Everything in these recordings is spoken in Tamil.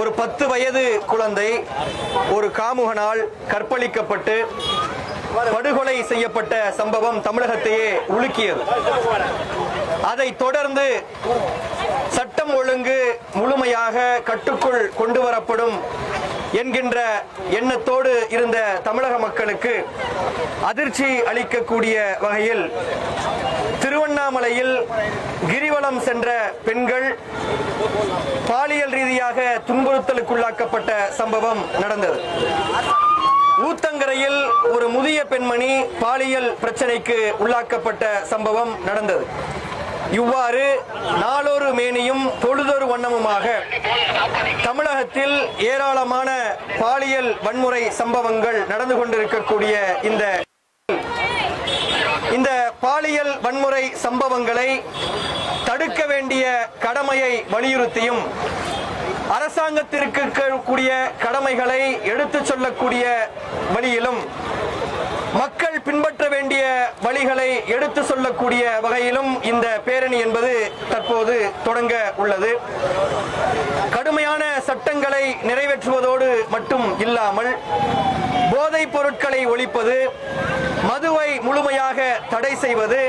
ஒரு 10 வயது குழந்தை ஒரு காமுகனால் கற்பழிக்கப்பட்டு படுகொலை செய்யப்பட்ட சம்பவம் தமிழகத்தையே உலுக்கியது. அதை தொடர்ந்து சட்டம் ஒழுங்கு முழுமையாக கட்டுக்குள் கொண்டு வரப்படும் என்கின்ற எண்ணத்தோடு இருந்த தமிழக மக்களுக்கு அதிர்ச்சி அளிக்கக்கூடிய வகையில் திருவண்ணாமலையில் கிரிவலம் சென்ற பெண்கள் பாலியல் ரீதியாக துன்புறுத்தலுக்குள்ளாக்கப்பட்ட சம்பவம் நடந்தது. ஊத்தங்கரையில் ஒரு முதிய பெண்மணி பாலியல் பிரச்சனைக்கு உள்ளாக்கப்பட்ட சம்பவம் நடந்தது. இவ்வாறு நாளொரு மேனியும் பொழுதொரு வண்ணமுமாக தமிழகத்தில் ஏராளமான பாலியல் வன்முறை சம்பவங்கள் நடந்து கொண்டிருக்கக்கூடிய இந்த பாலியல் வன்முறை சம்பவங்களை தடுக்க வேண்டிய கடமையை வலியுறுத்தியும் அரசாங்கத்திற்கு இருக்கக்கூடிய கடமைகளை எடுத்துச் சொல்லக்கூடிய வழியிலும் மக்கள் பின்பற்ற வேண்டிய வழிகளை எடுத்து சொல்லக்கூடிய வகையிலும் இந்த பேரணி என்பது தற்போது தொடங்க உள்ளது. கடுமையான சட்டங்களை நிறைவேற்றுவதோடு மட்டும் இல்லாமல் போதைப் பொருட்களை ஒழிப்பது, மதுவை முழுமையாக தடை செய்வது,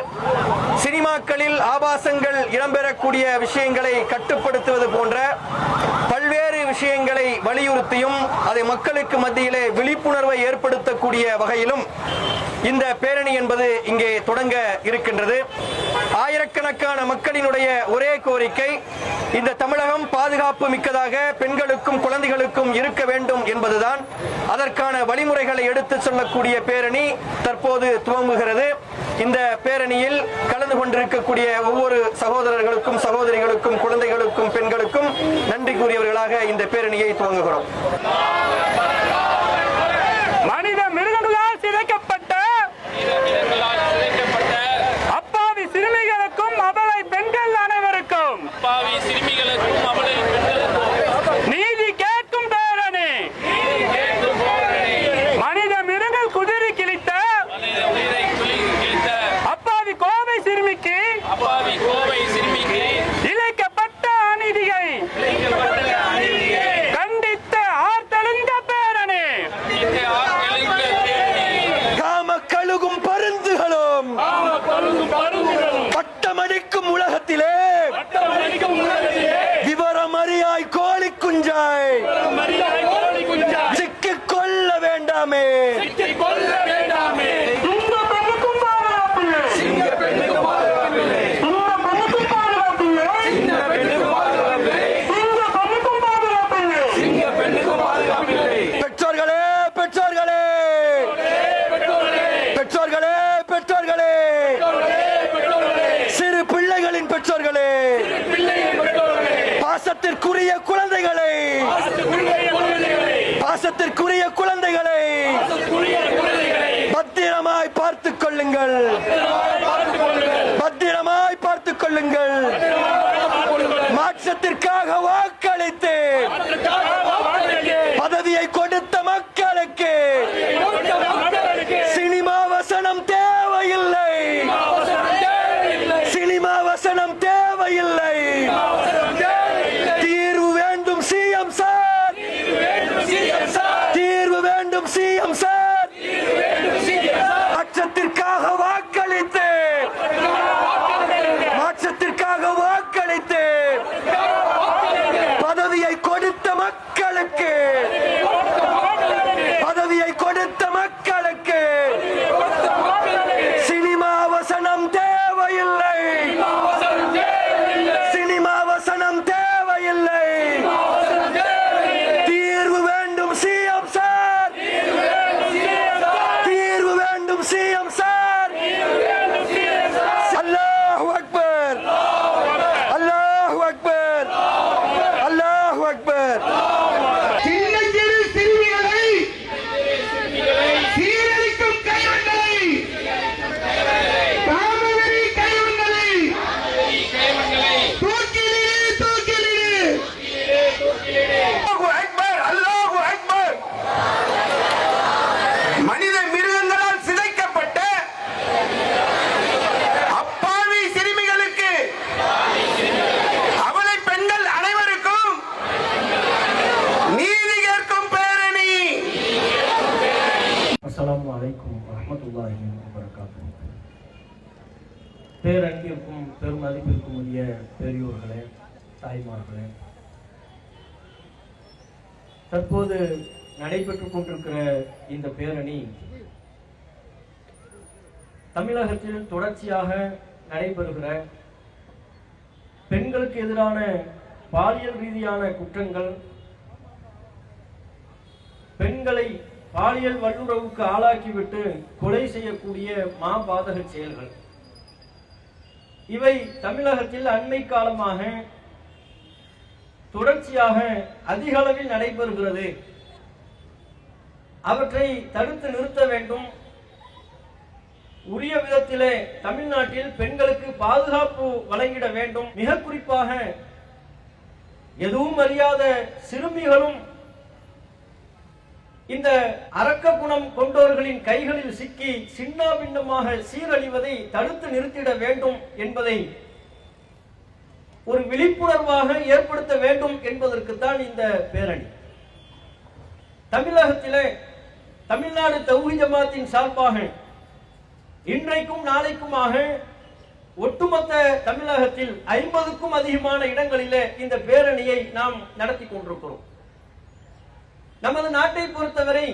சினிமாக்களில் ஆபாசங்கள் இடம்பெறக்கூடிய விஷயங்களை கட்டுப்படுத்துவது போன்ற பல்வேறு விஷயங்களை வலியுறுத்தியும் அதை மக்களுக்கு மத்தியிலே விழிப்புணர்வை ஏற்படுத்தக்கூடிய வகையிலும் இந்த பேரணி என்பது இங்கே தொடங்க இருக்கின்றது. ஆயிரக்கணக்கான மக்களினுடைய ஒரே கோரிக்கை, இந்த தமிழகம் பாதுகாப்பு மிக்கதாக பெண்களுக்கும் குழந்தைகளுக்கும் இருக்க வேண்டும் என்பதுதான். அதற்கான வழிமுறைகளை எடுத்து சொல்லக்கூடிய பேரணி தற்போது துவங்குகிறது. இந்த பேரணியில் கலந்து கொண்டிருக்கக்கூடிய ஒவ்வொரு சகோதரர்களுக்கும் சகோதரிகளுக்கும் குழந்தைகளுக்கும் பெண்களுக்கும் நன்றி கூறியவர்களாக இந்த பேரணியை துவங்குகிறோம். மனித மிருகங்களால் சிதைக்கப்பட்ட அப்பாவி சிறுமிகளுக்கும் அபலை பெண்கள் அனைவருக்கும் நீதி கேட்கும் பேரணி. மனித மிருகங்கள் குதிரை கிழித்த அப்பாவி கோவை சிறுமிக்கு இழைக்கப்பட்ட அநீதியை கண்டித்து ஆர்த்தெழுந்த பேரணி. காமக்கழுகும் பருந்துகளும் பட்டமடிக்கும் உலகத்திலே விவரம் அறியாய் கோழி குஞ்சாய் சிக்கிக் கொள்ள வேண்டாமே. பெற்றோர்களே பெற்றோர்களே பெற்றோர்களே பெற்றோர்களே சிறு பிள்ளைகளின் பெற்றோர்களே, பாசத்திற்குரிய குழந்தைகளை பாசத்திற்குரிய குழந்தைகளை பத்திரமாய் பார்த்துக் கொள்ளுங்கள், பத்திரமாய் பார்த்துக் கொள்ளுங்கள். மாற்றத்திற்காக வாக்களித்து பதவியை கொடுத்த மக்களுக்கு சினிமா வசனம் தேவையில்லை, சினிமா வசனம் தேவையில்லை. தீர்வு வேண்டும் சிஎம் சார், தீர்வு வேண்டும் சிஎம் சார். மாற்றத்திற்காக வாக்களித்து மாற்றத்திற்காக வாக்களித்து பதவியை அலைக்கும் வரஹ்மத்துல்லாஹி வபரகாத்துஹு. பேரன்பிற்கும் பெருமதிப்பிற்கும் உரிய பெரியோர்களே, தாய்மார்களே, தற்போது நடைபெற்றுக் கொண்டிருக்கிற இந்த பேரணி தமிழகத்தில் தொடர்ச்சியாக நடைபெறுகிற பெண்களுக்கு எதிரான பாலியல் ரீதியான குற்றங்கள், பெண்களை பாலியல் வல்லுறவுக்கு ஆளாக்கிவிட்டு கொலை செய்யக்கூடிய மாபாதக செயல்கள், இவை தமிழகத்தில் அண்மை காலமாக தொடர்ச்சியாக அதிக அளவில் நடைபெறுகிறது. அவற்றை தடுத்து நிறுத்த வேண்டும். உரிய விதத்திலே தமிழ்நாட்டில் பெண்களுக்கு பாதுகாப்பு வழங்கிட வேண்டும். மிக குறிப்பாக எதுவும் அறியாத சிறுமிகளும் இந்த அரக்க குணம் கொண்டவர்களின் கைகளில் சிக்கி சின்ன பின்னமாக சீரழிவதை தடுத்து நிறுத்திட வேண்டும் என்பதை ஒரு விழிப்புணர்வாக ஏற்படுத்த வேண்டும் என்பதற்குத்தான் இந்த பேரணி. தமிழகத்திலே தமிழ்நாடு தௌஹீத் ஜமாத்தின் சார்பாக இன்றைக்கும் நாளைக்குமாக ஒட்டுமொத்த தமிழகத்தில் 50க்கும் அதிகமான இடங்களிலே இந்த பேரணியை நாம் நடத்தி கொண்டிருக்கிறோம். நமது நாட்டை பொறுத்தவரை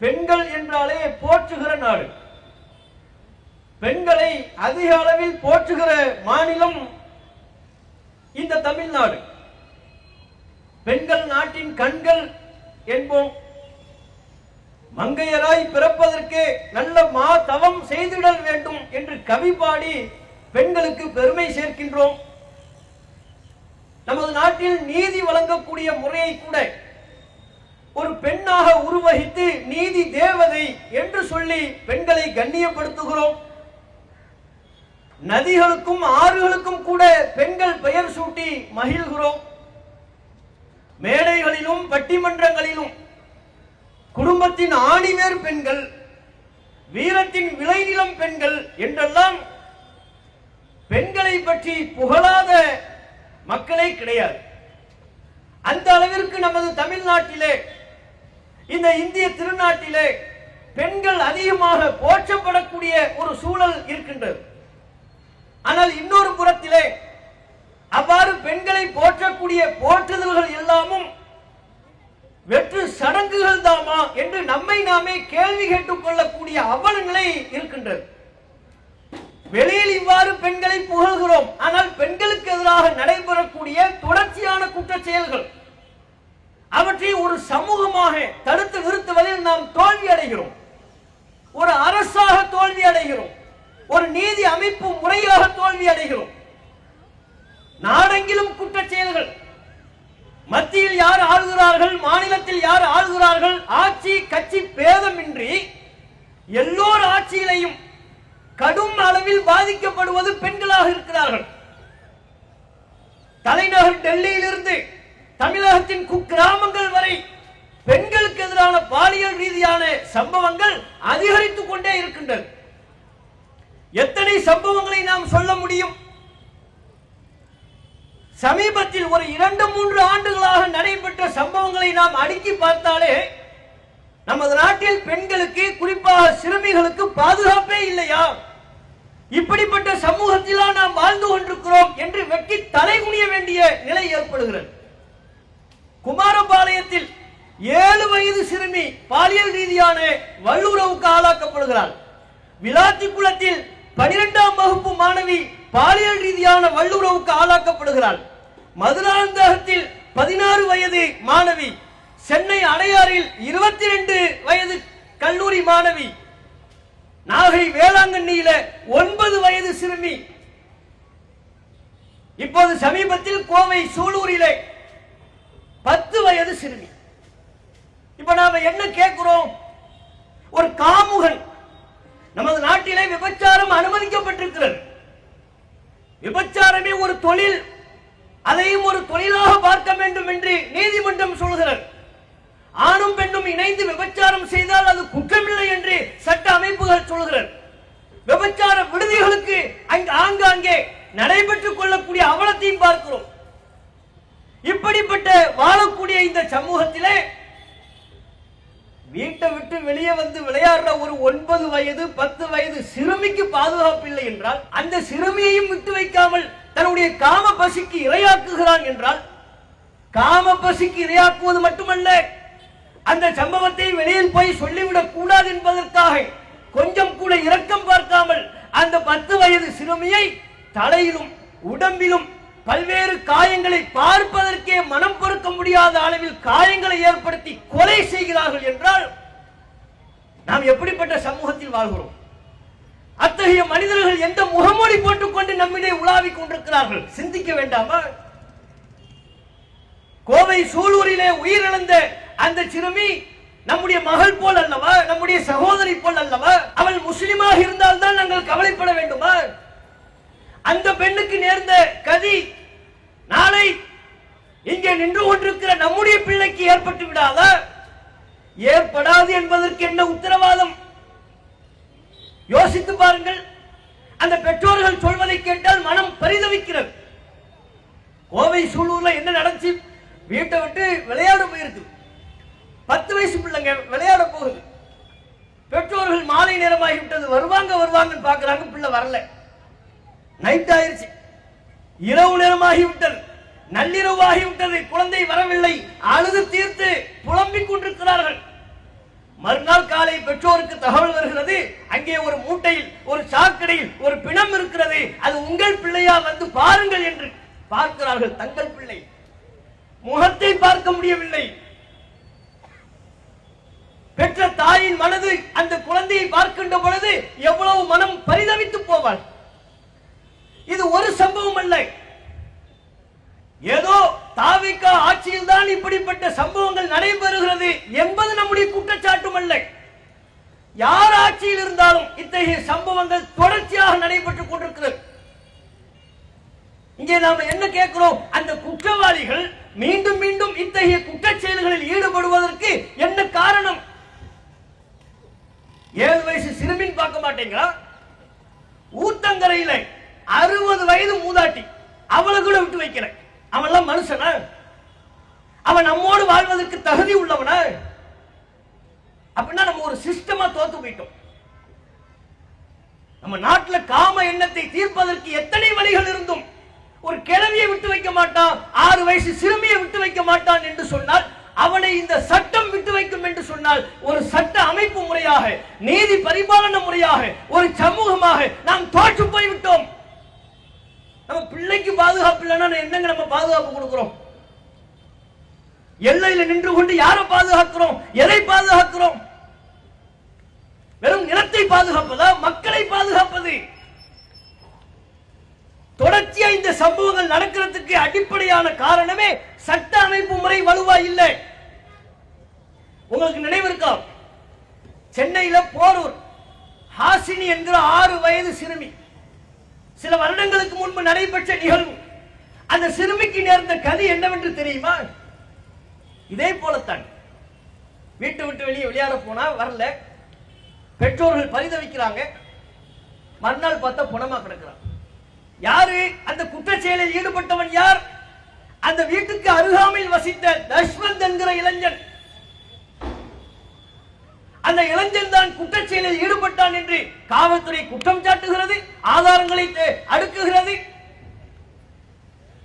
பெண்கள் என்றாலே போற்றுகிற நாடு. பெண்களை அதிக அளவில் போற்றுகிற மாநிலம் இந்த தமிழ்நாடு. பெண்கள் நாட்டின் கண்கள் என்போம். மங்கையராய் பிறப்பதற்கு நல்ல மா தவம் செய்திடல் வேண்டும் என்று கவி பாடி பெண்களுக்கு பெருமை சேர்க்கின்றோம். நமது நாட்டில் நீதி வழங்கக்கூடிய முறையை கூட ஒரு பெண்ணாக உருவகித்து நீதி தேவதை என்று சொல்லி பெண்களை கண்ணியப்படுத்துகிறோம். நதிகளுக்கும் ஆறுகளுக்கும் கூட பெண்கள் பெயர் சூட்டி மகிழ்கிறோம். மேடைகளிலும் பட்டிமன்றங்களிலும் குடும்பத்தின் ஆணிவேர் பெண்கள், வீரத்தின் விளைநிலம் பெண்கள் என்றெல்லாம் பெண்களை பற்றி புகழாத மக்களே கிடையாது. அந்த அளவிற்கு நமது தமிழ்நாட்டிலே, இந்த இந்திய திருநாட்டிலே பெண்கள் அதிகமாக போற்றப்படக்கூடிய ஒரு சூழல் இருக்கின்றது. ஆனால் இன்னொரு புறத்திலே அவ்வாறு பெண்களை போற்றக்கூடிய போற்றுதல்கள் எல்லாமும் வெற்று சடங்குகள் தாமா என்று நம்மை நாமே கேள்வி கேட்டுக் கொள்ளக்கூடிய அவலநிலை இருக்கின்றது. வெளியில் இவ்வாறு பெண்களை புகழ்கிறோம், ஆனால் பெண்களுக்கு எதிராக நடைபெறக்கூடிய தொடர்ச்சியான குற்ற செயல்கள், அவற்றை ஒரு சமூகமாக தடுத்து நிறுத்துவதில் நாம் தோல்வி அடைகிறோம். ஒரு அரசாக தோல்வி அடைகிறோம். ஒரு நீதி அமைப்பு முறையாக தோல்வி அடைகிறோம். நாடெங்கிலும் குற்ற செயல்கள். மத்தியில் யார் ஆளுகிறார்கள், மாநிலத்தில் யார் ஆளுகிறார்கள், ஆட்சி கட்சி பேதமின்றி எல்லோர் ஆட்சியிலையும் கடும் அளவில் பாதிக்கப்படுவது பெண்களாக இருக்கிறார்கள். தலைநகர் டெல்லியிலிருந்து தமிழகத்தின் குக்கிராமங்கள் வரை பெண்களுக்கு எதிரான பாலியல் ரீதியான சம்பவங்கள் அதிகரித்துக் கொண்டே இருக்கின்றது. எத்தனை சம்பவங்களை நாம் சொல்ல முடியும்? சமீபத்தில் ஒரு 2-3 ஆண்டுகளாக நடைபெற்ற சம்பவங்களை நாம் அடுக்கி பார்த்தாலே நமது நாட்டில் பெண்களுக்கு, குறிப்பாக சிறுமிகளுக்கு பாதுகாப்பே இல்லையா? இப்படிப்பட்ட சமூகத்திலா நாம் வாழ்ந்து கொண்டிருக்கிறோம் என்று வெட்டி தலைகுனிய வேண்டிய நிலை ஏற்படுகிறது. குமாரபாளையத்தில் 7 வயது சிறுமி பாலியல் ரீதியான வல்லுறவுக்கு ஆளாக்கப்படுகிறார். விளாத்திக்குளத்தில் 12ஆம் வகுப்பு மாணவி பாலியல் ரீதியான வல்லுறவுக்கு ஆளாக்கப்படுகிறார். மதுராந்தகத்தில் 16 வயது மாணவி, சென்னை அடையாறில் 22 வயது கல்லூரி மாணவி, நாகை வேளாங்கண்ணியில 9 வயது சிறுமி, இப்போது சமீபத்தில் கோவை சூலூரிலே 10 வயது சிறுமி. இப்ப நாம என்ன கேட்கிறோம்? ஒரு காமுகன், நமது நாட்டிலே விபச்சாரம் அனுமதிக்கப்பட்டிருக்கிறது. விபச்சாரமே ஒரு தொழில், அதையும் ஒரு தொழிலாக பார்க்க வேண்டும் என்று நீதிமன்றம் சொல்கிறது. ஆணும் பெண்ணும் இணைந்து விபச்சாரம் செய்தால் அது குற்றமில்லை என்று சட்ட அமைப்புகள் சொல்கிறது. விபச்சார விடுதிகளுக்கு ஆங்காங்கே நடைபெற்றுக் கொள்ளக்கூடிய அவலத்தையும் பார்க்கிறோம். இப்படிப்பட்ட வாழக்கூடிய இந்த சமூகத்திலே வீட்டை விட்டு வெளியே வந்து விளையாடுற ஒரு 9 வயது 10 வயது சிறுமிக்கு பாதுகாப்பு இல்லை என்றால், அந்த சிறுமியையும் விட்டு வைக்காமல் தன்னுடைய காம பசிக்கு இரையாக்குகிறான் என்றால், காம பசிக்கு இரையாக்குவது மட்டுமல்ல, அந்த சம்பவத்தை வெளியில் போய் சொல்லிவிடக் கூடாது என்பதற்காக கொஞ்சம் கூட இரக்கம் பார்க்காமல் அந்த 10 வயது சிறுமியை தலையிலும் உடம்பிலும் பல்வேறு காயங்களை பார்ப்பதற்கே மனம் பொறுக்க முடியாத அளவில் காயங்களை ஏற்படுத்தி கொலை செய்கிறார்கள் என்றால் நாம் எப்படிப்பட்ட சமூகத்தில் வாழ்கிறோம்? அத்தகைய மனிதர்கள் எந்த முகமூடி போட்டுக்கொண்டு நம்மிடையே உலாவிக் கொண்டிருக்கிறார்கள்? சிந்திக்க வேண்டாமா? கோவை சூலூரிலே உயிரிழந்த அந்த சிறுமி நம்முடைய மகள் போல் அல்லவா? நம்முடைய சகோதரி போல் அல்லவா? அவள் முஸ்லிமாக இருந்தால் தான் நாங்கள் கவலைப்பட வேண்டுமா? அந்த பெண்ணுக்கு நேர்ந்த கதி நாளை இங்கே நின்று கொண்டிருக்கிற நம்முடைய பிள்ளைக்கு ஏற்பட்டு விடாதா? ஏற்படாது என்பதற்கு என்ன உத்தரவாதம்? யோசித்து பாருங்கள். அந்த பெற்றோர்கள் சொல்வதை கேட்டால் மனம் பரிதவிக்கிறது. கோவை சூலூர்ல என்ன நடந்துச்சு? வீட்டை விட்டு விளையாட போயிருக்கு. 10 வயசு பிள்ளைங்க விளையாட போகுது. பெற்றோர்கள் மாலை நேரமாகிவிட்டது, வருவாங்கன்னு பாக்குறாங்க, பிள்ளை வரல. நைட் ஆயிருச்சு, இரவு நேரமாகிவிட்டது, நள்ளிரவு ஆகிவிட்டது, குழந்தை வரவில்லை. அழுது தீர்த்து புலம்பிக் கொண்டிருக்கிறார்கள். மறுநாள் காலை பெற்றோருக்கு தகவல் வருகிறது, அங்கே ஒரு மூட்டையில் ஒரு சாக்கடையில் ஒரு பிணம் இருக்கிறது, அது உங்கள் பிள்ளையா, வந்து பாருங்கள் என்று பார்க்கிறார்கள். தங்கள் பிள்ளை, முகத்தை பார்க்க முடியவில்லை. பெற்ற தாயின் மனது அந்த குழந்தையை பார்க்கின்ற பொழுது எவ்வளவு மனம் பரிதவித்து போவாள். இது ஒரு சம்பவம் அல்ல. ஏதோ தாவிகா ஆட்சியில் தான் இப்படிப்பட்ட சம்பவங்கள் நடைபெறுகிறது என்பது நம்முடைய குற்றச்சாட்டும் அல்ல. யார் ஆட்சியில் இருந்தாலும் இத்தகைய சம்பவங்கள் தொடர்ச்சியாக நடைபெற்றுக் கொண்டிருக்கிறது. இங்கே நாம என்ன கேட்கிறோம்? அந்த குற்றவாளிகள் மீண்டும் மீண்டும் இத்தகைய குற்றச் செயல்களில் ஈடுபடுவதற்கு என்ன காரணம்? 7 வயசு சிறுமின் பார்க்க மாட்டீங்களா? ஊத்தங்கரையில 60 வயது மூதாட்டி, அவளை கூட விட்டு வைக்கிறேன். அவன்லாம் மனுஷனா? அவன் நம்மோடு வாழ்வதற்கு தகுதி உள்ளவனா? அப்படின்னா நம்ம ஒரு சிஸ்டமா தோத்து போயிட்டோம். நம்ம நாட்டில் காம எண்ணத்தை தீர்ப்பதற்கு எத்தனை வழிகள் இருந்தும் ஒரு கிழவியை விட்டு வைக்க மாட்டான், 6 வயசு சிறுமியை விட்டு வைக்க மாட்டான் என்று சொன்னால், அவனை இந்த சட்டம் விட்டு வைக்கும் என்று சொன்னால், ஒரு சட்ட அமைப்பு முறையாக, நீதி பரிபாலன முறையாக, ஒரு சமூகமாக நாம் தோற்று போய்விட்டோம். நம்ம பிள்ளைக்கு பாதுகாப்பு இல்லைன்னா என்னங்க நம்ம பாதுகாப்பு கொடுக்கிறோம்? எல்லையில நின்று கொண்டு யாரை பாதுகாக்கிறோம்? எதை பாதுகாக்கிறோம்? வெறும் நிலத்தை பாதுகாப்பதா? மக்களை பாதுகாப்பது? தொடர்ச்சியா இந்த சம்பவங்கள் நடக்கிறதுக்கு அடிப்படையான காரணமே சட்ட அமைப்பு முறை வலுவா இல்லை. உங்களுக்கு நினைவு இருக்கா? சென்னையில போரூர் ஹாசினி என்கிற 6 வயது சிறுமி, சில வருடங்களுக்கு முன்பு நடைபெற்ற நிகழ்வு. அந்த சிறுமிக்கு நேர்ந்த கதி என்னவென்று தெரியுமா? இதே போலத்தான். வீட்டை விட்டு வெளியே விளையாட போனா வரல, பெற்றோர்கள் பரிதவிக்கிறாங்க. மறுநாள் பார்த்தா புணமா கிடக்கிறான். யாரு அந்த குற்றச் செயலில் ஈடுபட்டவன்? யார்? அந்த வீட்டுக்கு அருகாமையில் வசித்த தஷ்வந்த் என்கிற இளைஞன். அந்த இளைஞன் தான் குற்றச் செயலில் ஈடுபட்டான் என்று காவல்துறை குற்றம் சாட்டுகிறது, ஆதாரங்களை அடுக்குகிறது.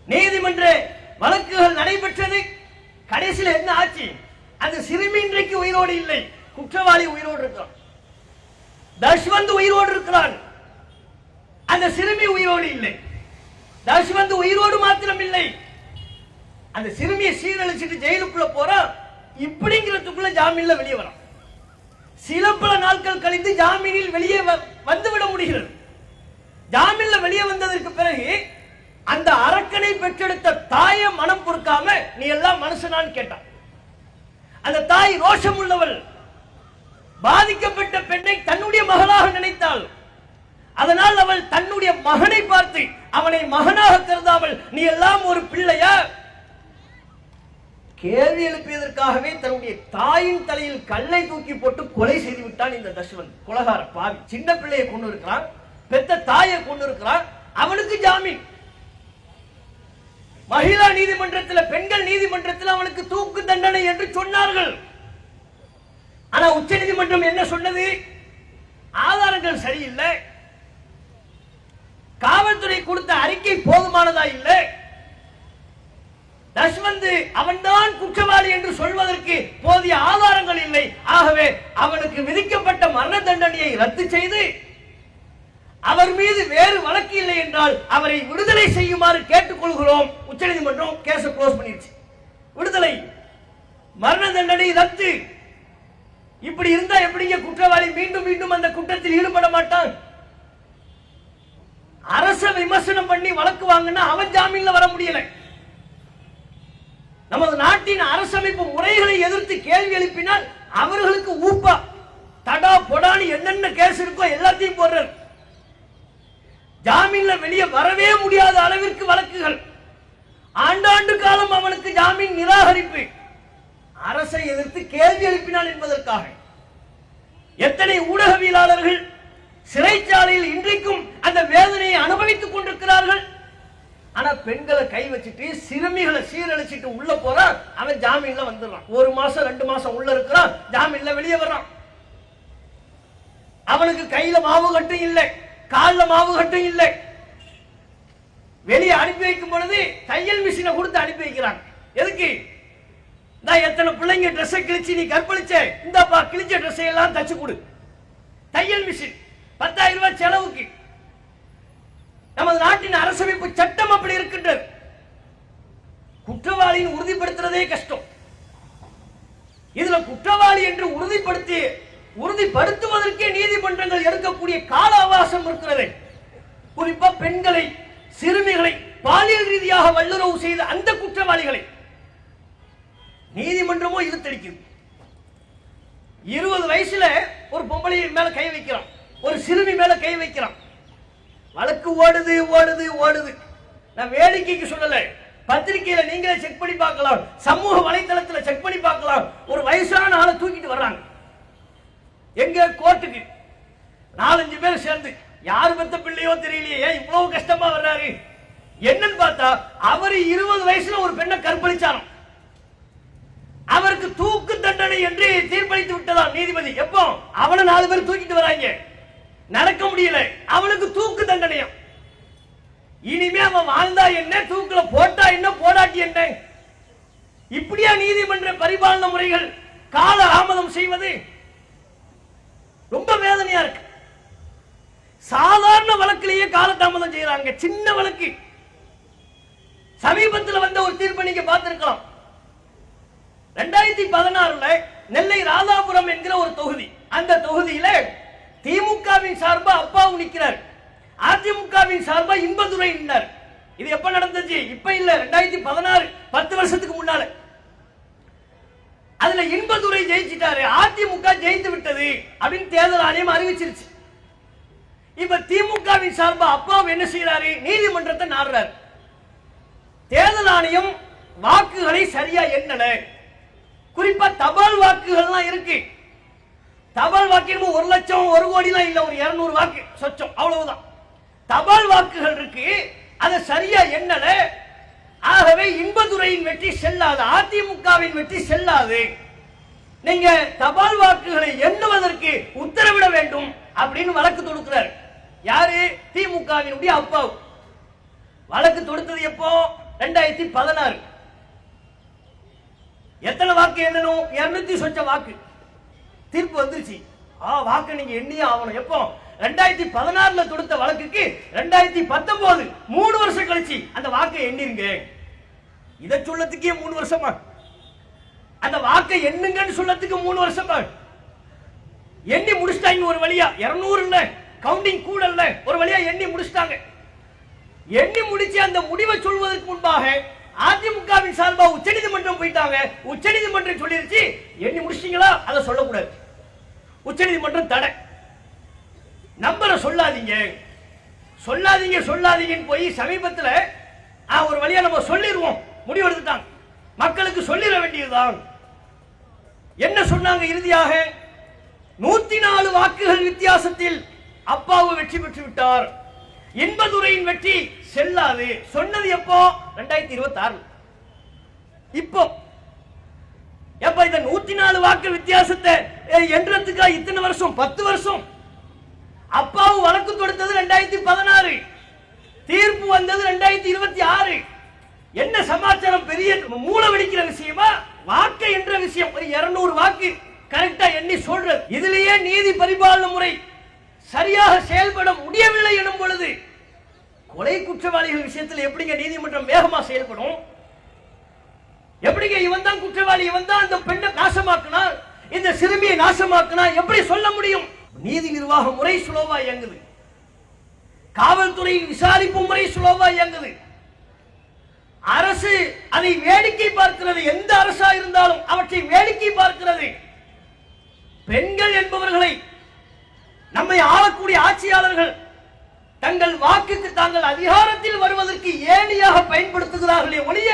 நீதிமன்ற வழக்குகள் நடைபெற்றது. கடைசியில் என்ன ஆச்சு? அந்த சிறுமி இன்றைக்கு உயிரோடு இல்லை, குற்றவாளி உயிரோடு இருக்கிறான். தஷ்வந்த் உயிரோடு இருக்கிறான், அந்த சிறுமி உயிரோடு இல்லை. தஷ்வந்த் உயிரோடு மாத்திரம் இல்லை, அந்த சிறுமியை சீரழிச்சிட்டு ஜெயிலுக்குள்ள போறான். இப்படிங்கிறதுக்குள்ள ஜாமீன்ல வெளியே வரான். சில பல நாட்கள் கழித்து ஜாமீனில் வெளியே வந்துவிட முடிகிறது. ஜாமீன்ல வெளியே வந்ததற்கு பிறகு அந்த அரக்கனை பெற்றெடுத்த தாயை மனம் பொறுக்காம நீ எல்லாம் மனுஷனான்னு கேட்டான். அந்த தாய் ரோஷம் உள்ளவள், பாதிக்கப்பட்ட பெண்ணை தன்னுடைய மகளாக நினைத்தாள். அதனால் அவள் தன்னுடைய மகனை பார்த்து அவனை மகனாக கருதாமல் நீ எல்லாம் ஒரு பிள்ளையா? கேள்வி எழுப்பியதற்காகவே தன்னுடைய தாயின் தலையில் கல்லை தூக்கி போட்டு கொலை செய்து விட்டான் இந்த தஷ்வந்த். கொலகார பாவி. சின்ன பிள்ளையை கொண்டு இருக்கிறான், பெத்த தாயை கொண்டு இருக்கிறான். அவனுக்கு ஜாமீன். மகிழா நீதிமன்றத்தில், பெண்கள் நீதிமன்றத்தில் அவனுக்கு தூக்கு தண்டனை என்று சொன்னார்கள். ஆனா உச்சநீதிமன்றம் என்ன சொன்னது? ஆதாரங்கள் சரியில்லை, காவல்துறை கொடுத்த அறிக்கை போதுமானதா இல்லை, தஷ்வந்த் அவன்தான் குற்றவாளி என்று சொல்வதற்கு போதிய ஆதாரங்கள் இல்லை. ஆகவே அவனுக்கு விதிக்கப்பட்ட மரண தண்டனையை ரத்து செய்து அவர் மீது வேறு வழக்கு இல்லை என்றால் அவரை விடுதலை செய்யுமாறு கேட்டுக்கொள்கிறோம். உச்சநீதிமன்றம் கேஸை க்ளோஸ் பண்ணிடுச்சு. விடுதலை, மரண தண்டனை ரத்து. இப்படி இருந்தா எப்படிங்க குற்றவாளி மீண்டும் மீண்டும் அந்த குற்றத்தில் ஈடுபட மாட்டான்? அரச விமர்சனம் பண்ணி வழக்கு வாங்கினா அவன் ஜாமீன்ல வர முடியல. நமது நாட்டின் அரசமைப்பு முறைகளை எதிர்த்து கேள்வி எழுப்பினால் அவர்களுக்கு ஊப்பா தடா பொடானி என்னென்ன கேஸ் இருக்கோ எல்லாத்தையும் போடுறார். ஜாமீன்ல வெளியே வரவே முடியாத அளவிற்கு வழக்குகள், ஆண்டாண்டு காலம் அவனுக்கு ஜாமீன் நிராகரிப்பு. அரசை எதிர்த்து கேள்வி எழுப்பினான் என்பதற்காக எத்தனை ஊடகவியலாளர்கள் சிறைச்சாலையில் இன்றைக்கும் அந்த வேதனையை அனுபவித்துக் கொண்டிருக்கிறார்கள். ஆனா பெண்களை கை வச்சுட்டு சிறுமிகளை சீரழிச்சிட்டு உள்ள போறான், அவன் ஜாமீன்ல வந்துடுறான். 1 மாசம் 2 மாசம் உள்ள இருக்கிறான், ஜாமீன்ல வெளியே வர்றான். அவனுக்கு கையில மாவு கட்டும் இல்லை, காலில் மாவு கட்டும் இல்லை. வெளியே அனுப்பி வைக்கும் பொழுது தையல் மிஷினை கொடுத்து அனுப்பி வைக்கிறாங்க. எதுக்கு? நான் எத்தனை பிள்ளைங்க ட்ரெஸ்ஸை கிழிச்சு நீ கற்பழிச்ச, இந்தப்பா கிழிச்ச ட்ரெஸ்ஸை எல்லாம் தச்சு கொடு. தையல் மிஷின் 10,000 ரூபாய் செலவுக்கு. நமது நாட்டின் அரசமைப்பு சட்டம் அப்படி இருக்கின்றது. குற்றவாளியின் உறுதிப்படுத்துறதே கஷ்டம். இதுல குற்றவாளி என்று உறுதிப்படுத்துவதற்கே நீதிமன்றங்கள் எடுக்கக்கூடிய கால அவகாசம் இருக்கிறது. குறிப்பா பெண்களை, சிறுமிகளை பாலியல் ரீதியாக வல்லுறவு செய்த அந்த குற்றவாளிகளை நீதிமன்றமோ இழுத்தடிக்குது. 20 வயசுல ஒரு பொம்பளை மேல கை வைக்கிறான், ஒரு சிறுமி மேல கை வைக்கிறான். வழக்கு ஓடுது ஓடுது ஓடுது. நான் வேடிக்கைக்கு சொல்லல, பத்திரிகையில நீங்களே செக் பண்ணி பார்க்கலாம், சமூக வலைதளத்தில் செக் பண்ணி பார்க்கலாம். ஒரு வயசான ஆளை தூக்கிட்டு வர்றாங்க எங்க கோர்ட்டுக்கு. 4-5 பேர் சேர்ந்து, யாரு பெத்த பிள்ளையோ தெரியலையே, ஏன் இவ்வளவு கஷ்டமா வர்றாரு என்னன்னு பார்த்தா அவர் 20 வயசுல ஒரு பெண்ணை கற்பழிச்சாராம். அவருக்கு தூக்கு தண்டனை என்று தீர்ப்பளித்து விட்டதாம் நீதிபதி. எப்போ? அவனை 4 பேர் தூக்கிட்டு வராங்க, நடக்க முடியல, அவனுக்கு தூக்கு தண்டனையா. இனிமே அவன் வாழ்ந்தா என்ன, தூக்குல போட்டா என்ன, போடாட்டி என்ன? இப்படியா நீதிமன்ற பரிபாலன முறைகள் கால தாமதம் செய்வது? ரொம்ப வேதனையா இருக்கு. சாதாரண வழக்கிலேயே காலதாமதம் செய்யறாங்க. சின்ன வழக்கு. சமீபத்தில் வந்த ஒரு தீர்ப்பை நீங்க பார்த்திருக்கலாம். 2016 நெல்லை ராதாபுரம் என்கிற ஒரு தொகுதி. அந்த தொகுதியில திமுகவின் சார்பா அப்பாவும் நிக்கிறார், அதிமுகவின் சார்பா இன்பதுரை நின்றார். இது எப்ப நடந்துச்சு? இப்ப இல்ல, 2016, 10 வருஷத்துக்கு முன்னால. அதுல இன்பதுரை ஜெயிச்சிட்டாரு, அதிமுக ஜெயித்து விட்டது அப்படின்னு தேர்தல் ஆணையம் அறிவிச்சிருச்சு. இப்ப திமுகவின் சார்பா அப்பாவும் என்ன செய்யறாரு? நீதிமன்றத்தை நாடுறாரு. தேர்தல் ஆணையம் வாக்குகளை சரியா எண்ணல. குறிப்பா தபால் வாக்குகள் இருக்கு. தபால் வாக்கு 1 லட்சம் 1 கோடி இல்ல, ஒரு 200 வாக்கு சொச்சம், அவ்வளவுதான். தபால் வாக்குகள் இருக்கு, அதை சரியா எண்ணல. ஆகவே இன்பதுரையின் வெற்றி செல்லாது, அதிமுகவின் வெற்றி செல்லாது. நீங்க தபால் வாக்குகளை எண்ணுவதற்கு உத்தரவிட வேண்டும் அப்படின்னு வழக்கு தொடுக்கிறார். யாரு? திமுகவினுடைய அப்பாவு. வழக்கு தொடுத்தது எப்போ? 2016. எத்தனை வாக்கு எண்ணணும்? 200 சொச்ச வாக்கு. தீர்ப்பு வந்துருச்சு. வாக்கு நீங்க எண்ணியே ஆகணும். எப்போ? 2016 தொடுத்த வழக்குக்கு 2019, 3 வருஷம் கழிச்சு அந்த வாக்கை எண்ணிருங்க. இதை சொல்லத்துக்கே 3 வருஷமா? அந்த வாக்கை எண்ணுங்கன்னு சொல்லத்துக்கு 3 வருஷமா? எண்ணி முடிச்சிட்டாங்க ஒரு வழியா. 200 இல்ல, கவுண்டிங் கூட இல்ல, ஒரு வழியா எண்ணி முடிச்சிட்டாங்க. எண்ணி முடிச்சு அந்த முடிவை சொல்வதற்கு முன்பாக அதிமுகவின் சார்பா உச்சநீதிமன்றம் போயிட்டாங்க. உச்சநீதிமன்றம் சொல்லிருச்சு, எண்ணி முடிச்சிட்டீங்களா? அதை சொல்லக்கூடாது. உச்சநீதிமன்றம் தடை. நம்பரை சொல்லாதீங்க சொல்லாதீங்க சொல்லாதீங்கன்னு போய் சமீபத்தில் ஒரு வழியா நம்ம சொல்லிடுவோம் முடிவு எடுத்துட்டாங்க. மக்களுக்கு சொல்லிட வேண்டியதுதான். என்ன சொன்னாங்க? இறுதியாக 104 வாக்குகள் வித்தியாசத்தில் அப்பாவு வெற்றி பெற்று விட்டார். இன்பதுரையின் வெற்றி செல்லாது. சொன்னது எப்போ? 2026. இப்போ எப்ப இந்த 104 வாக்கு வித்தியாசத்தை என்றதுக்கா இத்தனை வருஷம்? 10 வருஷம். அப்பாவும் வழக்கு தொடுத்தது 2016, தீர்ப்பு வந்தது 2026. என்ன சமாச்சாரம்? பெரிய மூளை வெடிக்கிற விஷயமா? வாக்கு என்ற விஷயம் ஒரு 200 வாக்கு கரெக்டா எண்ணி சொல்றது. இதுலயே நீதி பரிபாலன முறை சரியாக செயல்பட முடியவில்லை எனும் பொழுது கொலை குற்றவாளிகள் விஷயத்தில் எப்படிங்க நீதிமன்றம் வேகமா செயல்படும்? எப்படிங்க இவன் தான் குற்றவாளி, இவன் தான் அந்த பெண்ணை நாசமாக்குனா, இந்த சிறுமியை நாசமாக்குனா எப்படி சொல்ல முடியும்? நீதி நிர்வாக முறை சுலோவா இயங்குது, காவல்துறையின் விசாரிப்பு முறை சுலோவா இயங்குது. அரசு அதை வேடிக்கை பார்க்கிறது. எந்த அரசா இருந்தாலும் அவற்றை வேடிக்கை பார்க்கிறது. பெண்கள் என்பவர்களை நம்மை ஆளக்கூடிய ஆட்சியாளர்கள் தங்கள் வாக்குக்கு தாங்கள் அதிகாரத்தில் வருவதற்கு ஏணியாக பயன்படுத்துகிறார்களே ஒழிய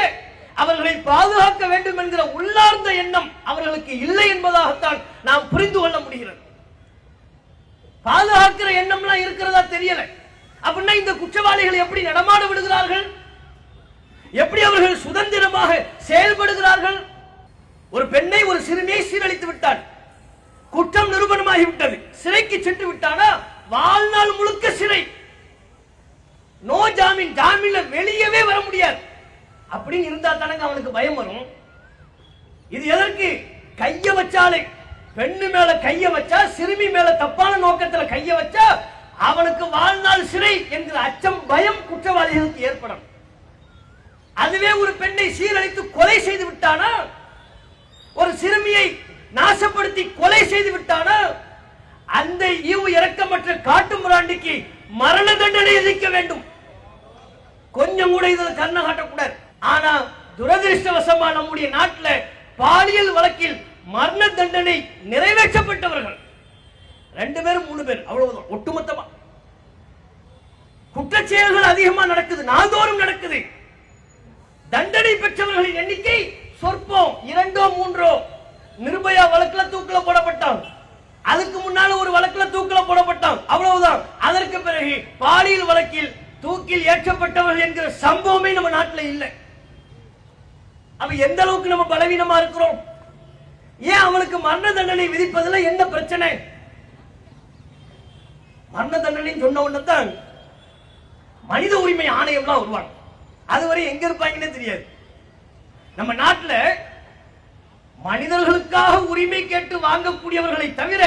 அவர்களை பாதுகாக்க வேண்டும் என்கிற உள்ளார்ந்த எண்ணம் அவர்களுக்கு இல்லை என்பதாகத்தான் நாம் புரிந்து கொள்ள முடிகிறது. பாதுகாக்கிற எண்ணம்லாம் இருக்கிறதா தெரியல. அப்படின்னா இந்த குற்றவாளிகளை எப்படி நடமாட விடுகிறார்கள்? எப்படி அவர்கள் சுதந்திரமாக செயல்படுகிறார்கள்? ஒரு பெண்ணை, ஒரு சிறுமியை சீரழித்து விட்டான், குற்றம் நிரூபணமாகிவிட்டது, சிறைக்கு சென்று விட்டானா வாழ்நாள் முழுக்க சிறை, நோ ஜாமீன், ஜாமீன்ல வெளியவே வர முடியாது. அப்படின்னு இருந்தா தானங்க அவனுக்கு பயம் வரும். இது எதற்கு? கைய வச்சாலே, பெண்ணு மேல கைய வச்சா, சிறுமி மேல தப்பான நோக்கத்துல கைய வச்சா அவனுக்கு வாழ்நாள் சிறை என்கிற அச்சம், பயம் குற்றவாளிகளுக்கு ஏற்படும். அதுவே ஒரு பெண்ணை சீரழித்து கொலை செய்து விட்டானா, ஒரு சிறுமியை நாசப்படுத்தி கொலை செய்து விட்டானா, அந்த ஈவு இரக்கமற்ற காட்டு மிராண்டிக்கு மரண தண்டனை விதிக்க வேண்டும். கொஞ்சம் கூட இதுல கண்ணை காட்டக்கூடாது. ஆனா துரதிருஷ்டவசமா நம்முடைய நாட்டில் பாலியல் வழக்கில் மரண தண்டனை நிறைவேற்றப்பட்டவர்கள் 2 பேர் 3 பேர், அவ்வளவுதான். ஒட்டுமொத்தமா குற்றச்செயல்கள் அதிகமா நடக்குது, நாள்தோறும் நடக்குது. தண்டனை பெற்றவர்களின் எண்ணிக்கை சொற்பம், 2ஓ 3ஓ. நிர்பயா வழக்குல தூக்கில போடப்பட்டான், அதுக்கு முன்னால ஒரு வழக்குல தூக்கில போடப்பட்டான், அவ்வளவுதான். அதற்கு பிறகு பாலியல் வழக்கில் தூக்கில் ஏற்றப்பட்டவர்கள் என்கிற சம்பவமே நம்ம நாட்டில் இல்லை. அப்ப எந்த அளவுக்கு நம்ம பலவீனமா இருக்கிறோம்? ஏன் அவனுக்கு மரண தண்டனை விதிப்பதில் என்ன பிரச்சனை? மரண தண்டனை சொன்ன உடனே தான் மனித உரிமை ஆணையம்லாம் உருவாங்க. அதுவரை எங்க இருப்பாங்கன்னே தெரியாது. நம்ம நாட்டில் மனிதர்களுக்காக உரிமை கேட்டு வாங்கக்கூடியவர்களை தவிர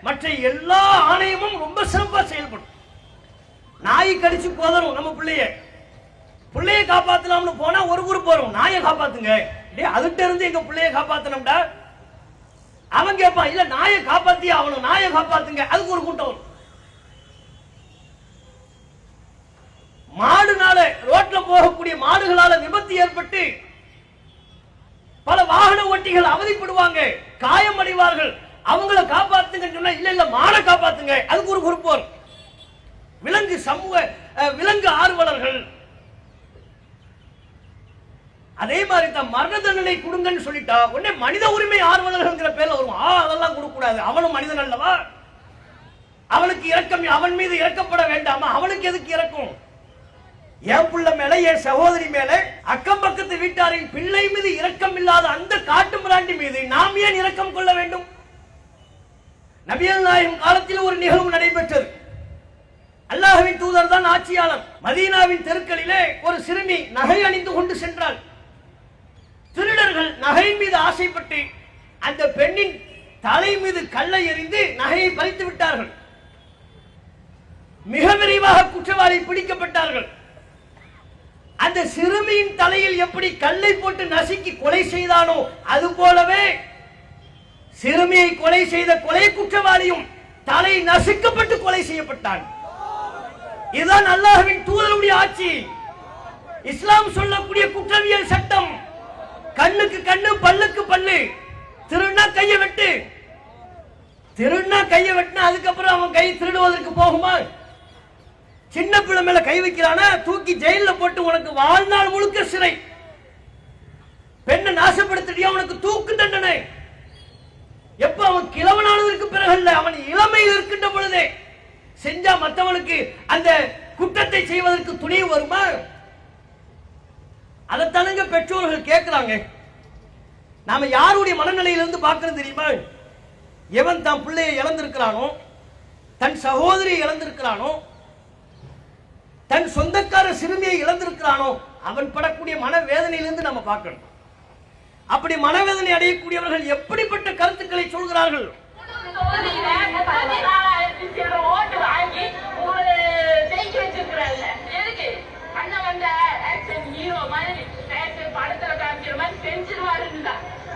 மற்ற எல்லா ஆணையமும் ரொம்ப சிறப்பா செயல்படும். நாய் கடிச்சு போதரும் நம்ம பிள்ளைய காப்பாத்தலாம்னு போனா ஒரு குரூப் வரும், நாயை காப்பாத்துங்க, அதுகிட்ட இருந்து எங்க பிள்ளைய காப்பாத்தணும்டா. அவன் கேட்பான், இல்ல நாயை காப்பாத்தி ஆகணும், நாயை காப்பாத்துங்க, அதுக்கு ஒரு கூட்டம் வரும். மாடுனால, ரோட்ல போகக்கூடிய மாடுகளால விபத்து ஏற்பட்டு பல வாகன ஓட்டிகள் அவதிப்படுவாங்க, காயம் அடைவார்கள், அவங்கள காப்பாத்துங்க சொன்னா இல்ல இல்ல மாடை காப்பாத்துங்க, அதுக்கு ஒரு குரூப் வரும். விலங்கு சமூக விலங்கு ஆர்வலர்கள் அதே மாதிரி தான் மரண தண்டனை கொடுங்கன்னு சொல்லிட்டா உடனே மனித உரிமை ஆர்வலர்கள் பேர்ல வரும். அதெல்லாம் கொடுக்க கூடாது, அவனும் மனிதன் அல்லவா, அவனுக்கு இரக்கம், அவன் மீது இறக்கப்பட வேண்டாமா, அவனுக்கு எதுக்கு இறக்கும்? என் பிள்ளை மேல, என் சகோதரி மேல, அக்கம் பக்கத்து வீட்டாரின் பிள்ளை மீது இரக்கம் இல்லாத அந்த காட்டு மிராண்டி மீது நாம் ஏன் இரக்கம் கொள்ள வேண்டும்? நபிகள் நாயகம் காலத்தில் ஒரு நிகழ்வு நடைபெற்றது. அல்லாஹ்வின் தூதர் தான் ஆட்சியாளர். மதீனாவின் தெருக்களிலே ஒரு சிறுமி நகை அணிந்து கொண்டு சென்றாள். திருடர்கள் நகையின் மீது ஆசைப்பட்டு அந்த பெண்ணின் தலை மீது கல்லை எறிந்து நகையை பறித்து விட்டார்கள். மிக விரைவாக குற்றவாளி பிடிக்கப்பட்டார்கள். அந்த சிறுமியின் தலையில் எப்படி கல்லை போட்டு நசுக்கி கொலை செய்தானோ அது போலவே சிறுமியை கொலை செய்த கொலை குற்றவாளியும் தலை நசுக்கப்பட்டு கொலை செய்யப்பட்டான். இதுதான் அல்லாஹ்வின் தூதருடைய ஆட்சி. இஸ்லாம் சொல்லக்கூடிய குற்றவியல் சட்டம். கண்ணுக்கு கண்ணு, பல்லுக்கு பல்லு. திருடுனா கையை வெட்டு. திருடுனா கையை வெட்டினா அதுக்கப்புறம் அவன் கை திருடுவதற்கு போகுமா? சின்ன பிள்ளை மேல கை வைக்கிறானா தூக்கி ஜெயில போட்டு உனக்கு வாழ்நாள் முழுக்க சிறை. பெண்ணை நாசப்படுத்தியா உனக்கு தூக்கு தண்டனை. எப்ப அவன் கிழவனானதற்கு பிறகு அல்ல, அவன் இளமையில் இருக்கின்ற பொழுதே செஞ்சா மற்றவனுக்கு அந்த குற்றத்தை செய்வதற்கு துணிவு வருமா? அதைத்தானுங்க பெற்றோர்கள் கேட்கிறாங்க. நாம யாருடைய மனநிலையிலிருந்து பார்க்கறது தெரியுமா? எவன் தன் பிள்ளையை இழந்திருக்கிறானோ, தன் சகோதரியை இழந்திருக்கிறானோ, தன் சொந்தக்கார சிறுமியை இழந்திருக்கிறானோ, அவன் படக்கூடிய மனவேதனையிலிருந்து நம்ம பார்க்கணும். அப்படி மனவேதனை அடையக்கூடியவர்கள் எப்படிப்பட்ட கருத்துக்களை சொல்கிறார்கள்?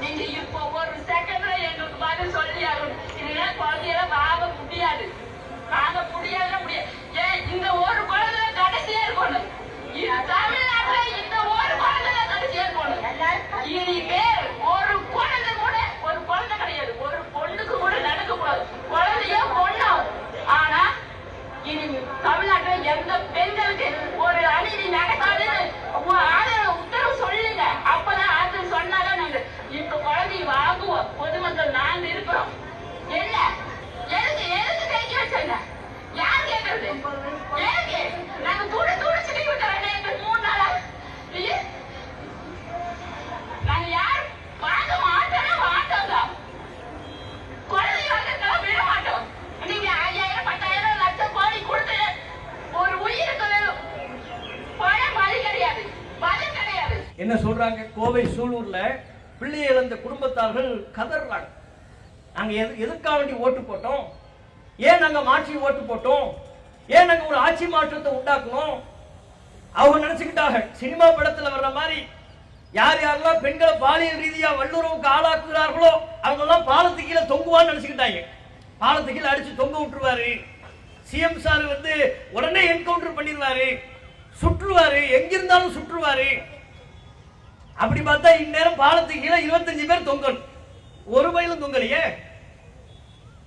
நீங்க இப்போ ஒரு செகண்ட்ல எங்களுக்கு பதில் சொல்லி இதெல்லாம் குழந்தையெல்லாம் வாங்க முடியாது, முடியாது. ஏன் இந்த ஒரு குழந்தை கடைசியா இருக்கணும், தமிழ்நாட்டுல இந்த ஒரு குழந்தை கடைசியா இருக்கணும். இனிமே ஒரு குழந்தை கூட, ஒரு குழந்தை கிடையாது, ஒரு பொண்ணுக்கு கூட நடக்க கூடாது. குழந்தைய பொண்ணும். ஆனா இனி தமிழ்நாட்டுல எந்த பெண்களுக்கு ஒரு அநீதி நடக்காதுன்னு உத்தரவு சொல்லுங்க. அப்பதான் அது சொன்னாதான் நாங்க இப்ப குழந்தைய வாங்குவோம். பொதுமக்கள் நாங்க இருக்கிறோம். என்ன எதுக்கு எதுக்கு கைக்கு வச்சாங்க? யார் கேட்கறது? எதுக்கு நாங்க துடிச்சுட்டு விட்டுறேன் 3 நாளா. நாங்க யார் வாங்க மாட்டோங்க. குழந்தைய வாங்க விட மாட்டோம். நீங்க 5000 10,000 லட்சம் கோடி கொடுத்து ஒரு உயிருக்கு பணம் பலி கிடையாது, பலன் கிடையாது. என்ன சொல்றாங்க? கோவை சூலூர்ல பிள்ளையை இழந்த குடும்பத்தார்கள் கதறாங்க. நாங்க எதுக்காக வேண்டி ஓட்டு போட்டோம்? ஏன் நாங்க மாற்றி ஓட்டு போட்டோம்? ஏன் நாங்க ஒரு ஆட்சி மாற்றத்தை உண்டாக்கணும்? அவங்க நினைச்சுக்கிட்டாங்க சினிமா படத்துல வர்ற மாதிரி யார் யாரெல்லாம் பெண்களை பாலியல் ரீதியா வல்லுறவுக்கு ஆளாக்குகிறார்களோ அவங்க எல்லாம் பாலத்து கீழே தொங்குவான்னு நினைச்சுக்கிட்டாங்க. பாலத்து கீழே அடிச்சு தொங்க விட்டுருவாரு. சிஎம் சார் உடனே என்கவுண்டர் பண்ணிடுவாரு, சுற்றுவாரு, எங்கிருந்தாலும் சுற்றுவாரு. அப்படி பார்த்தா இந்நேரம் பாலத்துக்கு கீழே 25 பேர் தொங்கணும். ஒரு வயலும் தொங்கலையே.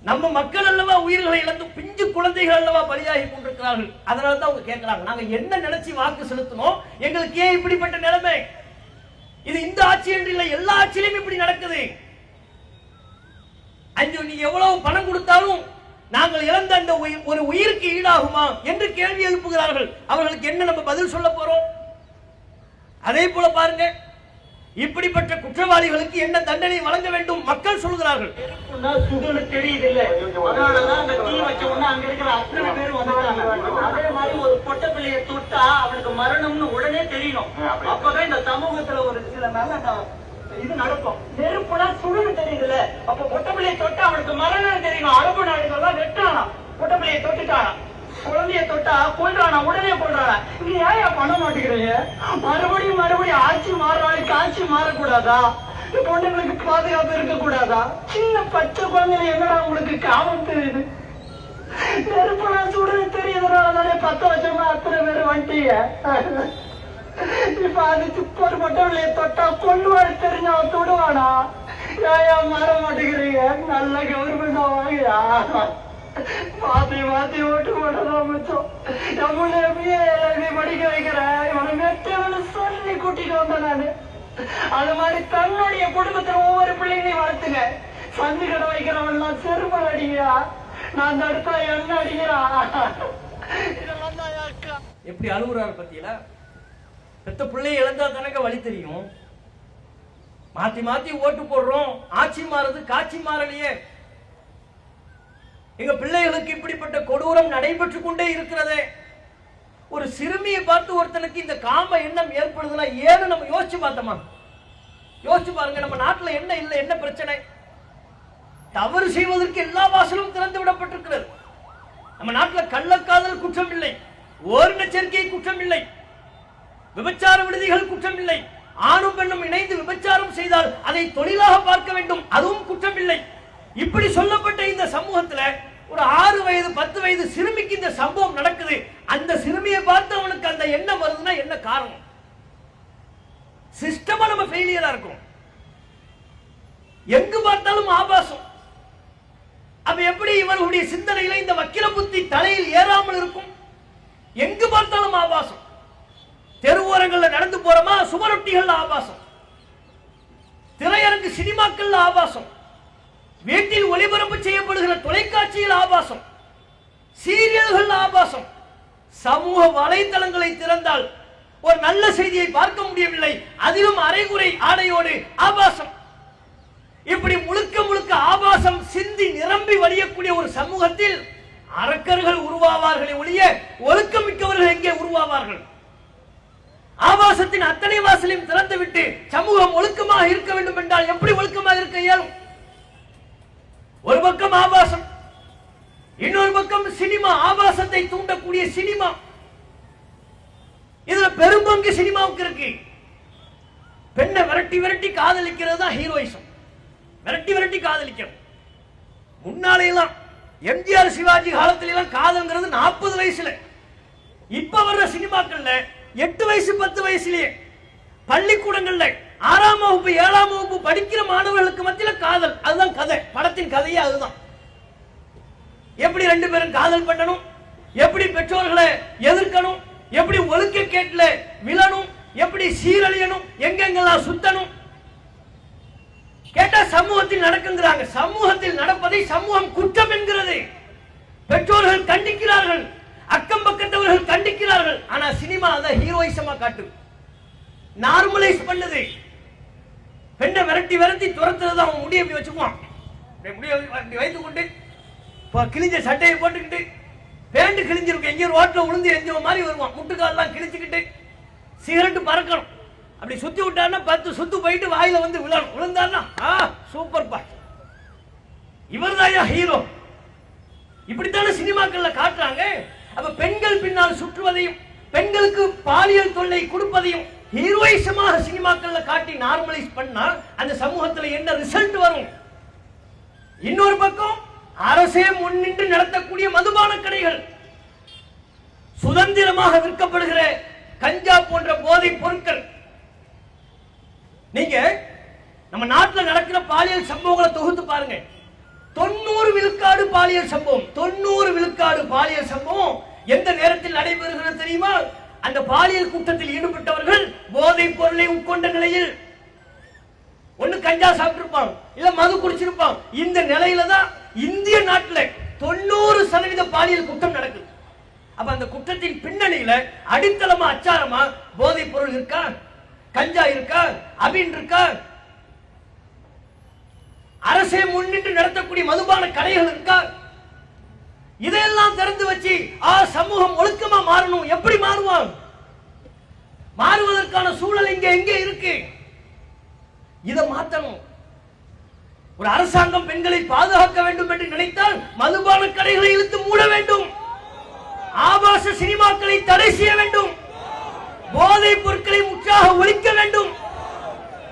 நம்ம மக்கள் அல்லவா உயிர்களை இழந்து பிஞ்சு குழந்தைகள் அல்லவா பலியாகி கொண்டிருக்கிறார்கள். அதனாலதான் அவங்க கேட்கிறாங்க, நாங்க என்ன நினைச்சு வாக்கு செலுத்தணும், எங்களுக்கு ஏன் இப்படிப்பட்ட நிலைமை? இது இந்த ஆட்சி என்று இல்லை, எல்லா ஆட்சியிலும் இப்படி நடக்குது. அஞ்சு நீங்க எவ்வளவு பணம் கொடுத்தாலும் நாங்கள் இழந்த அந்த ஒரு உயிருக்கு ஈடாகுமா என்று கேள்வி எழுப்புகிறார்கள். அவர்களுக்கு என்ன நம்ம பதில் சொல்ல போறோம்? அதே போல பாருங்க, இப்படிப்பட்ட குற்றவாளிகளுக்கு என்ன தண்டனை வழங்க வேண்டும் மக்கள் சொல்கிறார்கள். தெரியுது இல்ல, அதனாலதான் அந்த தீ வச்ச உடனே அங்க இருக்கிற அத்தனை பேர் வந்துட்டாங்க. அதே மாதிரி ஒரு பொட்ட பிள்ளைய தொட்டா அவனுக்கு மரணம்னு உடனே தெரியணும். அப்பதான் இந்த சமூகத்துல ஒரு சில நல்ல இது நடக்கும். நெருப்புனா சுடுன்னு தெரியுதுல்ல, அப்ப பொட்ட பிள்ளைய தொட்டா அவனுக்கு மரணம் தெரியணும். அரபு நாடுகள்லாம் வெட்டானா, பொட்ட பிள்ளைய தொட்டுட்டானா, குழந்தைய தொட்டா கொள்றானா, உடனே கொள்றானா. இங்க ஏன் பண்ண மாட்டேங்கிறீங்க? மறுபடியும் ஆட்சி மாறுறாளுக்கு ஆட்சி மாறக்கூடாதா? பொண்ணுங்களுக்கு பாதுகாப்பு இருக்க கூடாதா? சின்ன பச்சை குழந்தைங்க என்னடா உங்களுக்கு காமம் தெரியுது? நெருப்புனா சுடுன்னு தெரியுதுனாலதானே 10 வருஷமா அத்தனை பேர் வந்துட்டீங்க. இப்ப அது ஒரு பொட்ட பிள்ளைய தொட்டா கொள்ளுவாரு தெரிஞ்சு அவன் தொடுவானா? ஏன் மாற மாட்டேங்கிறீங்க? நல்ல கவர்மெண்ட் வாங்கியா மாத்தி ஓட்டு போட்டதான் மிச்சம். படிக்க வைக்கிறேன், இவனை மெட்டவனு சொல்லி கூட்டிட்டு வந்தேன் நானு. அது மாதிரி தன்னுடைய குடும்பத்துல ஒவ்வொரு பிள்ளைங்களையும் வளர்த்துங்க. சந்து கடை வைக்கிறவன் செருப்பல் அடிக்கிறா, நான் தடுத்தா என்ன அடிக்கிறா. எப்படி அழுகுறாரு பத்தியில? பெத்த பிள்ளையை இழந்தா தனக்கு வழி தெரியும். மாத்தி மாத்தி ஓட்டு போடுறோம், ஆட்சி மாறுது, காட்சி மாறலையே. எங்க பிள்ளைகளுக்கு இப்படிப்பட்ட கொடூரம் நடைபெற்றுக் கொண்டே இருக்கிறதே. ஒரு சிறுமியை பார்த்து ஒருத்தனுக்கு இந்த காம எண்ணம் ஏற்படுதுன்னா ஏன்னு நம்ம யோசிச்சு பார்த்தோமா? யோசிச்சு பாருங்க, நம்ம நாட்டுல என்ன இல்லை, என்ன பிரச்சனை? தவறு செய்வதற்கு எல்லா வாசலும் திறந்து விடப்பட்டிருக்கிறது. நம்ம நாட்டுல கள்ளக்காதல் குற்றம் இல்லை, ஓரின சேர்க்கை குற்றம் இல்லை, விபச்சார விடுதிகள் குற்றம் இல்லை, ஆணும் பெண்ணும் இணைந்து விபச்சாரம் செய்தால் அதை தொழிலாக பார்க்க வேண்டும், அதுவும் குற்றம் இல்லை. இப்படி சொல்லப்பட்ட இந்த சமூகத்துல ஒரு 6 வயது 10 வயது சிறுமிக்கு இந்த சம்பவம் நடக்குது. அந்த சிறுமியை பார்த்து அவனுக்கு அந்த எண்ணம் வருதுன்னா என்ன காரணம்? சிஸ்டமா நம்ம ஃபெயிலியரா இருக்கும். எங்கு பார்த்தாலும் ஆபாசம். அப்ப எப்படி இவர்களுடைய சிந்தனையில இந்த வக்கிர புத்தி தலையில் ஏறாமல் இருக்கும்? எங்கு பார்த்தாலும் ஆபாசம். தெருவோரங்கள்ல நடந்து போறோமா, சுவரொட்டிகள்ல ஆபாசம், திரையரங்கு சினிமாக்கள்ல ஆபாசம், வீட்டில் ஒளிபரப்பு செய்யப்படுகிற தொலைக்காட்சியில் ஆபாசம், சீரியல்கள் ஆபாசம். சமூக வலைதளங்களை திறந்தால் ஒரு நல்ல செய்தியை பார்க்க முடியவில்லை, அதிலும் அரைகுறை ஆடையோடு ஆபாசம். இப்படி முழுக்க முழுக்க ஆபாசம், சிந்தி நிரம்பி வழியக்கூடிய ஒரு சமூகத்தில் அரக்கர்கள் உருவாவார்களே ஒழிய ஒழுக்கமிக்கவர்கள் எங்கே உருவாவார்கள்? ஆபாசத்தின் அத்தனை வாசலையும் திறந்துவிட்டு சமூகம் ஒழுக்கமாக இருக்க வேண்டும் என்றால் எப்படி ஒழுக்கமாக இருக்க இயலும்? ஒரு பக்கம் ஆபாசம், இன்னொரு பக்கம் சினிமா, ஆபாசத்தை தூண்டக்கூடிய சினிமா. இதுல பெரும்பங்கு சினிமாவுக்கு இருக்கு. பெண்ணை விரட்டி விரட்டி காதலிக்கிறது தான் ஹீரோயிசம். விரட்டி விரட்டி காதலிக்கணும். முன்னாலேலாம் எம்ஜிஆர் சிவாஜி காலத்துல எல்லாம் காதல்ங்கிறது 40 வயசுல. இப்ப வர்ற சினிமாக்கள்ல 8 வயசு 10 வயசுலயே பள்ளிக்கூடங்கள்ல 6ஆம் வகுப்பு 7ஆம் வகுப்பு படிக்கிற மாணவர்களுக்கு மத்தியில காதல். அதுதான் கதை, படத்தின் கதையே அதுதான். எப்படி 2 பேரும் காதல் பண்ணணும், எப்படி பெற்றோர்களை எதிர்க்கணும், எப்படி ஒழுக்க கேட்ல விழணும், எப்படி சீரழியணும், எங்கெங்கெல்லாம் சுத்தணும் கேட்டா சமூகத்தில் நடக்குங்கிறாங்க. சமூகத்தில் நடப்பதை சமூகம் குற்றம் என்கிறது. பெற்றோர்கள் கண்டிக்கிறார்கள், அக்கம் பக்கத்தவர்கள் கண்டிக்கிறார்கள். ஆனா சினிமா அதை ஹீரோயிசமா காட்டு, நார்மலைஸ் பண்ணுது. பெண்ணை விரட்டி விரட்டி துரத்துறது. அவன் முடிய எப்படி வச்சுக்குவான், முடிய வைத்துக் கொண்டு கிழிஞ்ச சட்டையை போட்டுக்கிட்டு, பேண்ட் கிழிஞ்சிருக்கும், எங்கேயும் ரோட்ல விழுந்து எஞ்ச மாதிரி வருவான், முட்டுக்கால்லாம் கிழிச்சுக்கிட்டு, சிகரெட்டு பறக்கணும். அப்படி சுத்தி விட்டான்னா 10 சுத்து போயிட்டு வாயில வந்து விழணும். விழுந்தான்னா சூப்பர் பா, இவர் தான் ஹீரோ. இப்படித்தான சினிமாக்கள்ல காட்டுறாங்க. அப்ப பெண்கள் பின்னால் சுற்றுவதையும் பெண்களுக்கு பாலியல் தொல்லை கொடுப்பதையும் ஹீரோயிசமாக சினிமாக்கள்ல காட்டி நார்மலைஸ் பண்ணா அந்த சமூகத்துல என்ன ரிசல்ட் வரும்? இன்னொரு பக்கம் அரசே முன்னின்று நடத்தக்கூடிய மதுபான கடைகள், சுதந்திரமாக விற்கப்படுகிற கஞ்சா போன்ற போதை பொருட்கள். நீங்க நம்ம நாட்டில் நடக்கிற பாலியல் சம்பவங்களை தொகுத்து பாருங்க. 90 விழுக்காடு பாலியல் சம்பவம், 90 விழுக்காடு பாலியல் சம்பவம் எந்த நேரத்தில் நடைபெறுகிறது தெரியுமா? அந்த பாலியல் குற்றத்தில் ஈடுபட்டவர்கள் போதை பொருளை உட்கொண்ட நிலையில், ஒண்ணு கஞ்சா சாப்பிட்டிருப்பான், இல்ல மது குடிச்சிருப்பான். இந்த நிலையில தான் இந்திய நாட்டில் 90% பாலியல் குற்றம் நடக்குது. அப்ப அந்த குற்றத்தின் பின்னணியில அடித்தளமா அச்சாரமா போதை பொருள் இருக்கா, கஞ்சா இருக்கா, அபின் இருக்கா, அரசே முன்னின்று நடத்தக்கூடிய மதுபான கடைகள் இருக்கா? இதையெல்லாம் திறந்து வச்சு சமூகம் ஒழுக்கமா மாறணும். எப்படி மாறுவான்? மாறுவதற்கான சூழல் இங்க எங்கே இருக்கு? இதை மாற்றணும். ஒரு அரசாங்கம் பெண்களை பாதுகாக்க வேண்டும் என்று நினைத்தால் மதுபான கடைகளை இழுத்து மூட வேண்டும், ஆபாச சினிமாக்களை தடை செய்ய வேண்டும், போதை பொருட்களை முற்றாக ஒழிக்க வேண்டும்,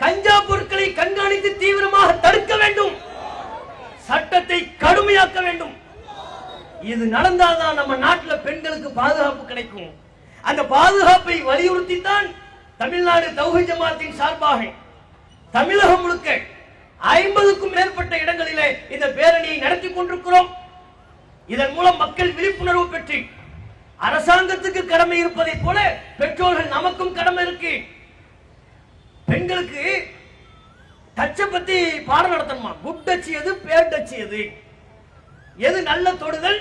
கஞ்சா பொருட்களை கண்காணித்து தீவிரமாக தடுக்க வேண்டும், சட்டத்தை கடுமையாக்க வேண்டும். இது நடந்தால்தான் நம்ம நாட்டில் பெண்களுக்கு பாதுகாப்பு கிடைக்கும். அந்த பாதுகாப்பை வலியுறுத்தி தான் தமிழ்நாடு தௌஹீத் ஜமாத்தின் சார்பாக தமிழகம் முழுக்க 50க்கும் மேற்பட்ட இடங்களிலே இந்த பேரணியை நடத்தி கொண்டிருக்கிறோம். இதன் மூலம் மக்கள் விழிப்புணர்வு பெற்று அரசாங்கத்துக்கு கடமை இருப்பதை போல பெற்றோர்கள் நமக்கும் கடமை இருக்கு. பெண்களுக்கு டச்ச பத்தி பாடம் நடத்தணுமா? குட் டச் எது, பேட் டச் எது, எது நல்ல தொடுதல்,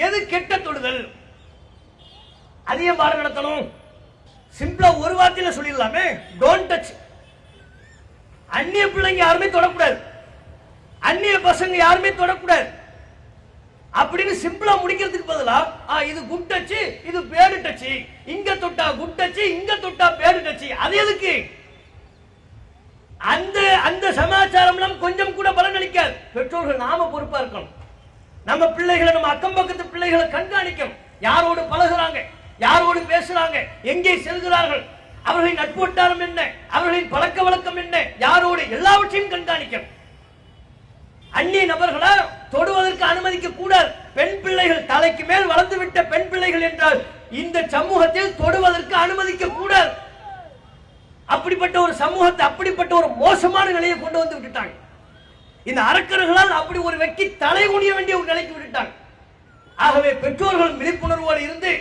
எது கெட்ட தொடுதல், அதிகம் பாடம் நடத்தணும். சிம்பிளா ஒரு வார்த்தையில சொல்லிடலாமே, டோன்ட் டச். அந்நிய பிள்ளைங்க யாருமே தொடக்கூடாது, அந்நிய பசங்க யாருமே தொடக்கூடாது அப்படின்னு சிம்பிளா முடிக்கிறதுக்கு பதிலா இது குட் டச், இது பேடு டச், இங்க தொட்டா குட் டச், இங்க தொட்டா பேடு டச். அது எதுக்கு? அந்த அந்த சமாச்சாரம் கொஞ்சம் கூட பலனளிக்காது. பெற்றோர்கள் நாம பொறுப்பா இருக்கணும். நம்ம பிள்ளைகளை, நம்ம அக்கம் பக்கத்து பிள்ளைகளை கண்காணிக்கணும். யாரோடு பழகுறாங்க, யாரோடு பேசுறாங்க, எங்கே செல்கிறார்கள், அவர்களின் நட்பு வட்டாரம் என்ன, அவர்களின் பழக்க வழக்கம் என்ன, யாரோடு, எல்லாவற்றையும் கண்காணிக்கணும். அந்நிய நபர்களை தொடுவதற்கு அனுமதிக்க கூடாது. பெண் பிள்ளைகள், தலைக்கு மேல் வளர்ந்து விட்ட பெண் பிள்ளைகள் என்றால் இந்த சமூகத்தில் தொடுவதற்கு அனுமதிக்க கூடாது. அப்படிப்பட்ட ஒரு சமூகத்தை, அப்படிப்பட்ட ஒரு மோசமான நிலையை கொண்டு வந்து விட்டுட்டாங்க. இந்த அரக்கர்களால் அப்படி ஒரு வெக்கி தலை குனிய வேண்டிய ஒரு நிலைக்கு விட்டுட்டாங்க. ஆகவே பெற்றோர்கள் விழிப்புணர்வோடு இருந்து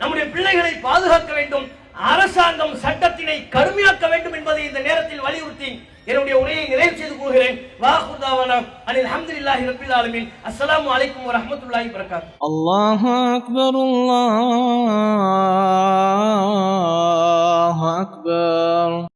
நம்முடைய பிள்ளைகளை பாதுகாக்க வேண்டும். அரசாங்கம் சட்டத்தினை கடுமையாக்க வேண்டும் என்பதை இந்த நேரத்தில் வலியுறுத்தி என்னுடைய உரையை நிறைவு செய்து கொள்கிறேன். வாஹிர் தஅவானா அனில் ஹம்துலில்லாஹி ரப்பில் ஆலமீன். அஸ்ஸலாமு அலைக்கும் வரஹ்மத்துல்லாஹி வபரகாத்துஹு. அல்லாஹு அக்பர், அல்லாஹு அக்பர்.